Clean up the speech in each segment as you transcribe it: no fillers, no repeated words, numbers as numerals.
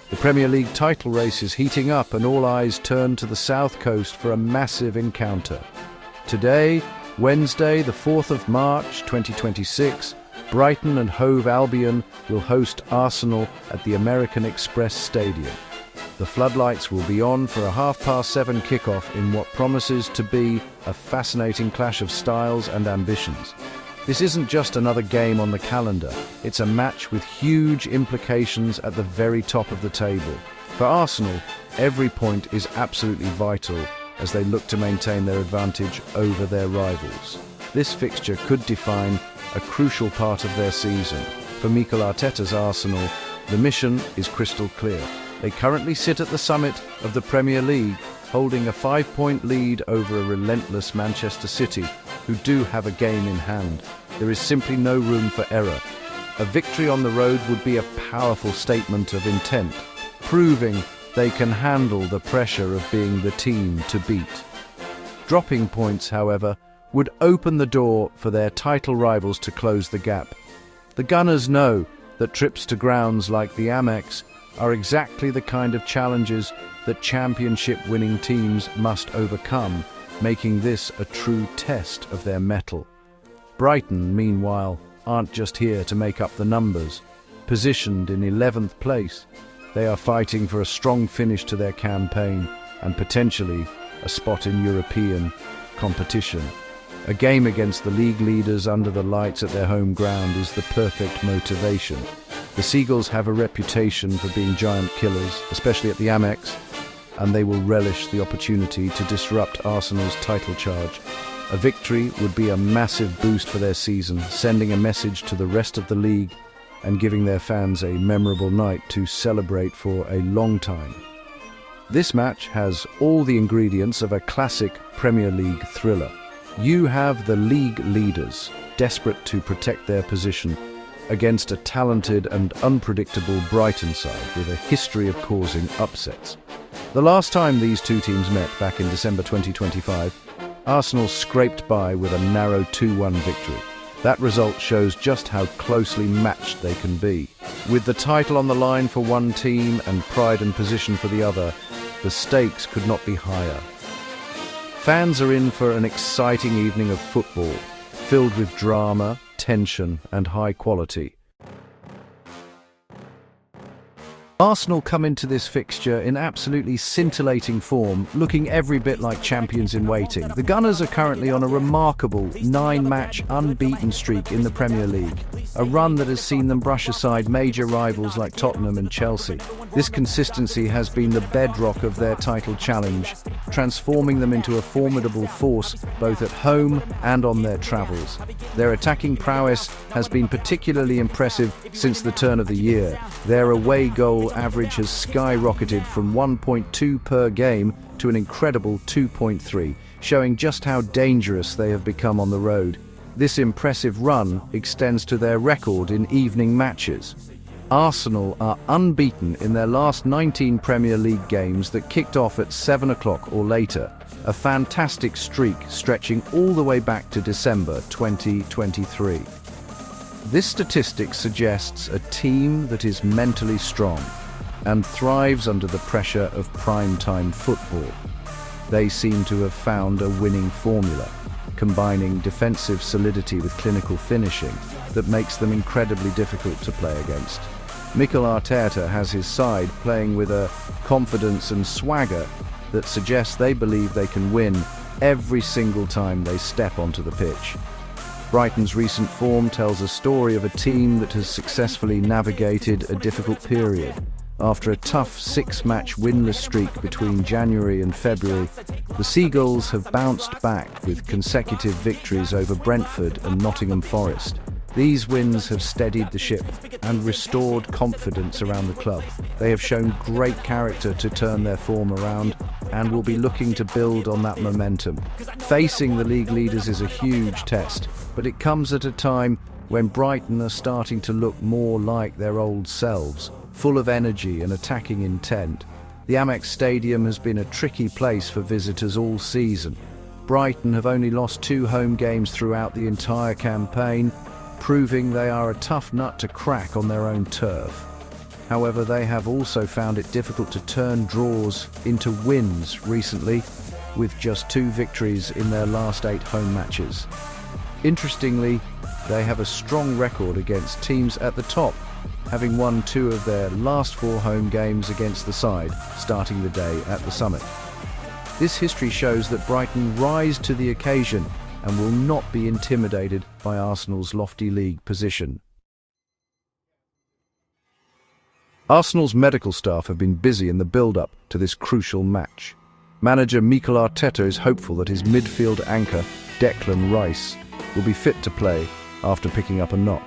The Premier League title race is heating up and all eyes turn to the south coast for a massive encounter. Today, Wednesday, the 4th of March 2026, Brighton and Hove Albion will host Arsenal at the American Express Stadium. The floodlights will be on for a 7:30 kickoff in what promises to be a fascinating clash of styles and ambitions. This isn't just another game on the calendar, it's a match with huge implications at the very top of the table. For Arsenal, every point is absolutely vital as they look to maintain their advantage over their rivals. This fixture could define a crucial part of their season. For Mikel Arteta's Arsenal, the mission is crystal clear. They currently sit at the summit of the Premier League, holding a 5-point lead over a relentless Manchester City, who do have a game in hand. There is simply no room for error. A victory on the road would be a powerful statement of intent, proving they can handle the pressure of being the team to beat. Dropping points, however, would open the door for their title rivals to close the gap. The Gunners know that trips to grounds like the Amex are exactly the kind of challenges that championship-winning teams must overcome, making this a true test of their mettle. Brighton, meanwhile, aren't just here to make up the numbers. Positioned in 11th place, they are fighting for a strong finish to their campaign and potentially a spot in European competition. A game against the league leaders under the lights at their home ground is the perfect motivation. The Seagulls have a reputation for being giant killers, especially at the Amex, and they will relish the opportunity to disrupt Arsenal's title charge. A victory would be a massive boost for their season, sending a message to the rest of the league and giving their fans a memorable night to celebrate for a long time. This match has all the ingredients of a classic Premier League thriller. You have the league leaders, desperate to protect their position, against a talented and unpredictable Brighton side with a history of causing upsets. The last time these two teams met, back in December 2025, Arsenal scraped by with a narrow 2-1 victory. That result shows just how closely matched they can be. With the title on the line for one team and pride and position for the other, the stakes could not be higher. Fans are in for an exciting evening of football, filled with drama, tension and high quality. Arsenal come into this fixture in absolutely scintillating form, looking every bit like champions in waiting. The Gunners are currently on a remarkable 9-match unbeaten streak in the Premier League, a run that has seen them brush aside major rivals like Tottenham and Chelsea. This consistency has been the bedrock of their title challenge, transforming them into a formidable force both at home and on their travels. Their attacking prowess has been particularly impressive since the turn of the year. Their away goal average has skyrocketed from 1.2 per game to an incredible 2.3, showing just how dangerous they have become on the road. This impressive run extends to their record in evening matches. Arsenal are unbeaten in their last 19 Premier League games that kicked off at 7 o'clock or later, a fantastic streak stretching all the way back to December 2023. This statistic suggests a team that is mentally strong and thrives under the pressure of prime-time football. They seem to have found a winning formula, combining defensive solidity with clinical finishing that makes them incredibly difficult to play against. Mikel Arteta has his side playing with a confidence and swagger that suggests they believe they can win every single time they step onto the pitch. Brighton's recent form tells a story of a team that has successfully navigated a difficult period. After a tough 6-match winless streak between January and February, the Seagulls have bounced back with consecutive victories over Brentford and Nottingham Forest. These wins have steadied the ship and restored confidence around the club. They have shown great character to turn their form around and will be looking to build on that momentum. Facing the league leaders is a huge test, but it comes at a time when Brighton are starting to look more like their old selves, full of energy and attacking intent. The Amex Stadium has been a tricky place for visitors all season. Brighton have only lost 2 home games throughout the entire campaign, proving they are a tough nut to crack on their own turf. However, they have also found it difficult to turn draws into wins recently, with just 2 victories in their last 8 home matches. Interestingly, they have a strong record against teams at the top, having won 2 of their last 4 home games against the side, starting the day at the Summit. This history shows that Brighton rise to the occasion and will not be intimidated by Arsenal's lofty league position. Arsenal's medical staff have been busy in the build-up to this crucial match. Manager Mikel Arteta is hopeful that his midfield anchor, Declan Rice, will be fit to play after picking up a knock.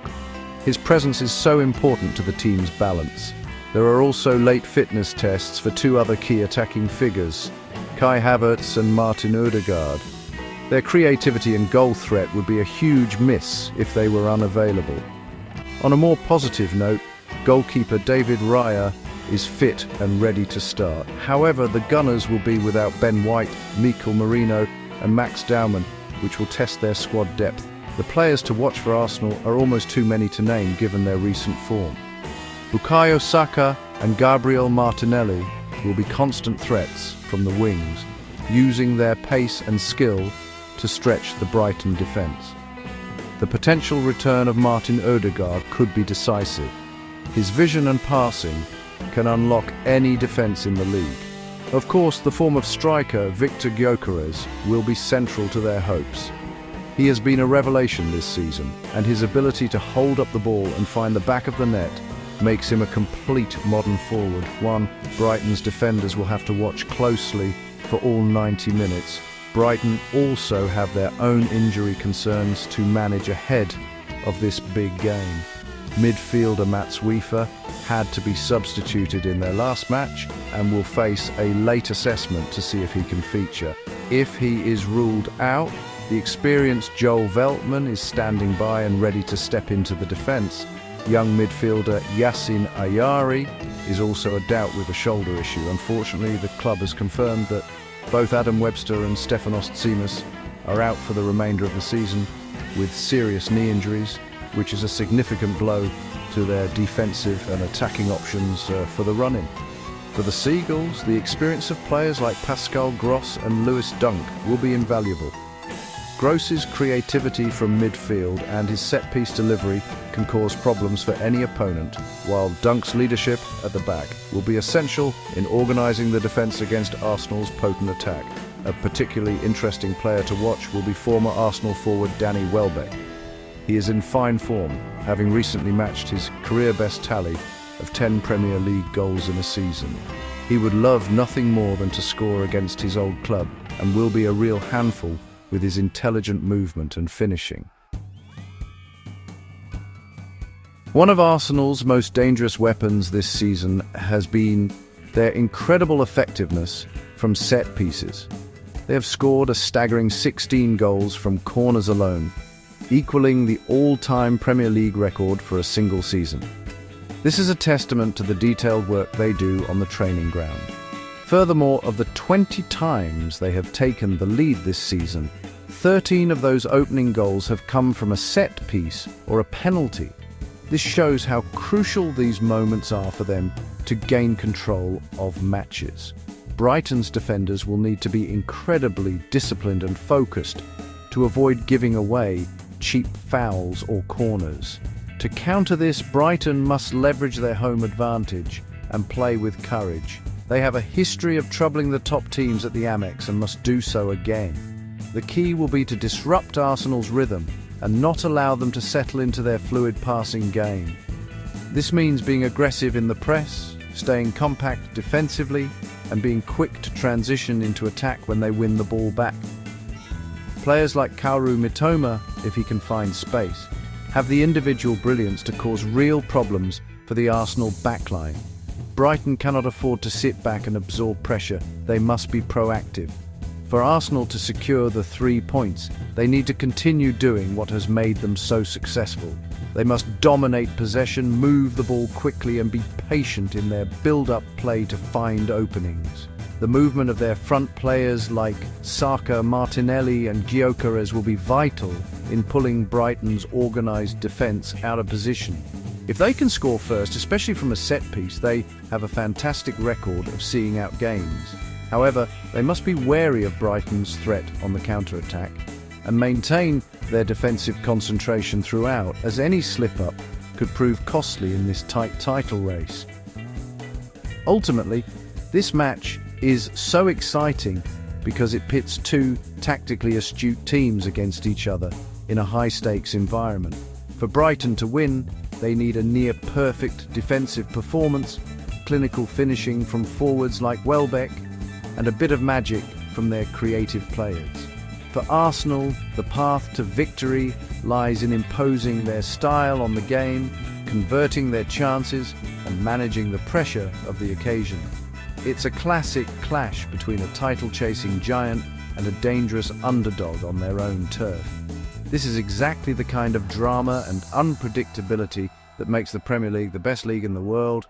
His presence is so important to the team's balance. There are also late fitness tests for 2 other key attacking figures, Kai Havertz and Martin Odegaard. Their creativity and goal threat would be a huge miss if they were unavailable. On a more positive note, goalkeeper David Raya is fit and ready to start. However, the Gunners will be without Ben White, Mikel Merino and Max Daumann, which will test their squad depth. The players to watch for Arsenal are almost too many to name given their recent form. Bukayo Saka and Gabriel Martinelli will be constant threats from the wings, using their pace and skill to stretch the Brighton defence. The potential return of Martin Odegaard could be decisive. His vision and passing can unlock any defence in the league. Of course, the form of striker Victor Gyökeres will be central to their hopes. He has been a revelation this season, and his ability to hold up the ball and find the back of the net makes him a complete modern forward, one Brighton's defenders will have to watch closely for all 90 minutes. Brighton also have their own injury concerns to manage ahead of this big game. Midfielder Mats Wiefer had to be substituted in their last match and will face a late assessment to see if he can feature. If he is ruled out, the experienced Joel Veltman is standing by and ready to step into the defence. Young midfielder Yassin Ayari is also a doubt with a shoulder issue. Unfortunately, the club has confirmed that both Adam Webster and Stefanos Tsimas are out for the remainder of the season with serious knee injuries, which is a significant blow to their defensive and attacking options for the run-in. For the Seagulls, the experience of players like Pascal Gross and Lewis Dunk will be invaluable. Gross's creativity from midfield and his set-piece delivery can cause problems for any opponent, while Dunk's leadership at the back will be essential in organising the defence against Arsenal's potent attack. A particularly interesting player to watch will be former Arsenal forward Danny Welbeck. He is in fine form, having recently matched his career-best tally of 10 Premier League goals in a season. He would love nothing more than to score against his old club and will be a real handful with his intelligent movement and finishing. One of Arsenal's most dangerous weapons this season has been their incredible effectiveness from set pieces. They have scored a staggering 16 goals from corners alone, equaling the all-time Premier League record for a single season. This is a testament to the detailed work they do on the training ground. Furthermore, of the 20 times they have taken the lead this season, 13 of those opening goals have come from a set piece or a penalty. This shows how crucial these moments are for them to gain control of matches. Brighton's defenders will need to be incredibly disciplined and focused to avoid giving away cheap fouls or corners. To counter this, Brighton must leverage their home advantage and play with courage. They have a history of troubling the top teams at the Amex and must do so again. The key will be to disrupt Arsenal's rhythm and not allow them to settle into their fluid passing game. This means being aggressive in the press, staying compact defensively, and being quick to transition into attack when they win the ball back. Players like Kaoru Mitoma, if he can find space, have the individual brilliance to cause real problems for the Arsenal backline. Brighton cannot afford to sit back and absorb pressure. They must be proactive. For Arsenal to secure the 3 points, they need to continue doing what has made them so successful. They must dominate possession, move the ball quickly, and be patient in their build-up play to find openings. The movement of their front players like Saka, Martinelli and Gyökeres will be vital in pulling Brighton's organised defence out of position. If they can score first, especially from a set piece, they have a fantastic record of seeing out games. However, they must be wary of Brighton's threat on the counter-attack and maintain their defensive concentration throughout, as any slip-up could prove costly in this tight title race. Ultimately, this match is so exciting because it pits two tactically astute teams against each other in a high-stakes environment. For Brighton to win, they need a near-perfect defensive performance, clinical finishing from forwards like Welbeck, and a bit of magic from their creative players. For Arsenal, the path to victory lies in imposing their style on the game, converting their chances, and managing the pressure of the occasion. It's a classic clash between a title-chasing giant and a dangerous underdog on their own turf. This is exactly the kind of drama and unpredictability that makes the Premier League the best league in the world,